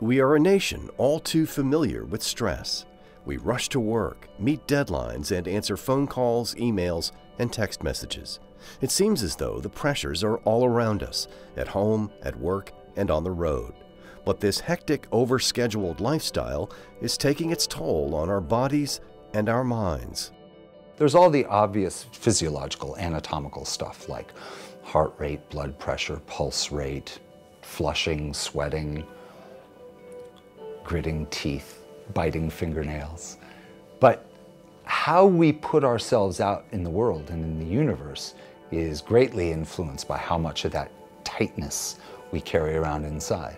We are a nation all too familiar with stress. We rush to work, meet deadlines, and answer phone calls, emails, and text messages. It seems as though the pressures are all around us, at home, at work, and on the road. But this hectic, overscheduled lifestyle is taking its toll on our bodies and our minds. There's all the obvious physiological, anatomical stuff like heart rate, blood pressure, pulse rate, flushing, sweating, gritting teeth, biting fingernails. But how we put ourselves out in the world and in the universe is greatly influenced by how much of that tightness we carry around inside.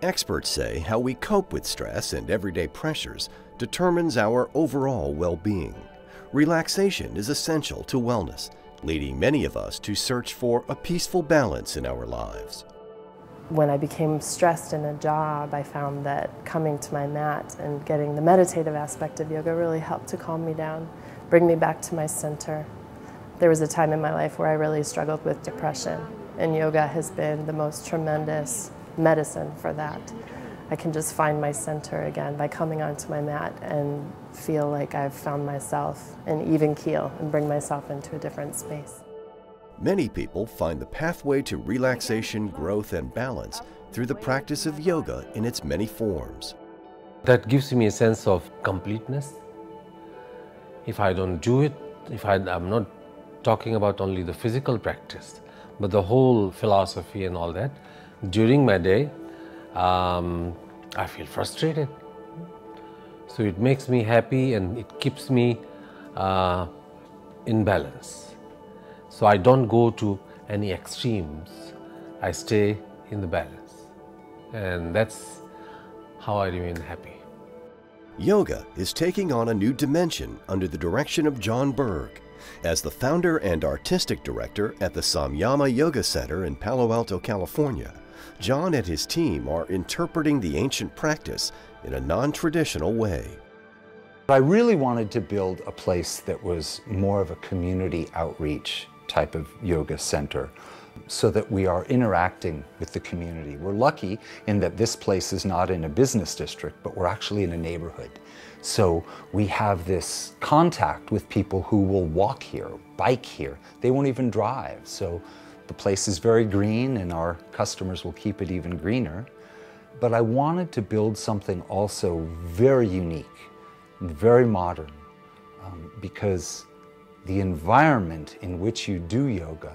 Experts say how we cope with stress and everyday pressures determines our overall well-being. Relaxation is essential to wellness, leading many of us to search for a peaceful balance in our lives. When I became stressed in a job, I found that coming to my mat and getting the meditative aspect of yoga really helped to calm me down, bring me back to my center. There was a time in my life where I really struggled with depression, and yoga has been the most tremendous medicine for that. I can just find my center again by coming onto my mat and feel like I've found myself an even keel and bring myself into a different space. Many people find the pathway to relaxation, growth, and balance through the practice of yoga in its many forms. That gives me a sense of completeness. If I don't do it, I'm not talking about only the physical practice, but the whole philosophy and all that, during my day, I feel frustrated. So it makes me happy and it keeps me in balance. So I don't go to any extremes. I stay in the balance. And that's how I remain happy. Yoga is taking on a new dimension under the direction of John Berg. As the founder and artistic director at the Samyama Yoga Center in Palo Alto, California, John and his team are interpreting the ancient practice in a non-traditional way. I really wanted to build a place that was more of a community outreach type of yoga center so that we are interacting with the community. We're lucky in that this place is not in a business district, but we're actually in a neighborhood. So we have this contact with people who will walk here, bike here. They won't even drive. So the place is very green and our customers will keep it even greener. But I wanted to build something also very unique and very modern because the environment in which you do yoga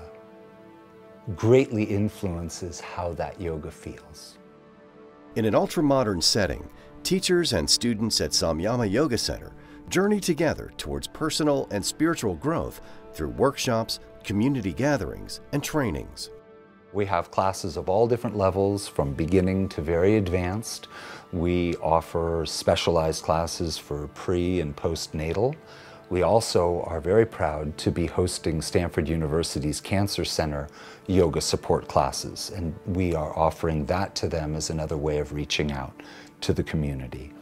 greatly influences how that yoga feels. In an ultra-modern setting, teachers and students at Samyama Yoga Center journey together towards personal and spiritual growth through workshops, community gatherings, and trainings. We have classes of all different levels, from beginning to very advanced. We offer specialized classes for pre- and postnatal. We also are very proud to be hosting Stanford University's Cancer Center yoga support classes, and we are offering that to them as another way of reaching out to the community.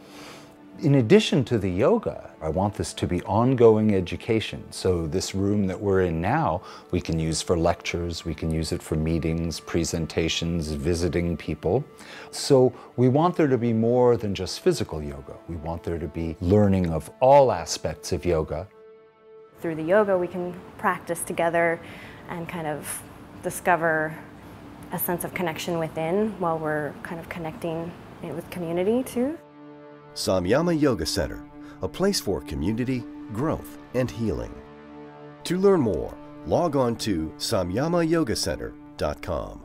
In addition to the yoga, I want this to be ongoing education. So this room that we're in now, we can use for lectures, we can use it for meetings, presentations, visiting people. So we want there to be more than just physical yoga. We want there to be learning of all aspects of yoga. Through the yoga, we can practice together and kind of discover a sense of connection within while we're kind of connecting with community too. Samyama Yoga Center, a place for community, growth, and healing. To learn more, log on to samyamayogacenter.com.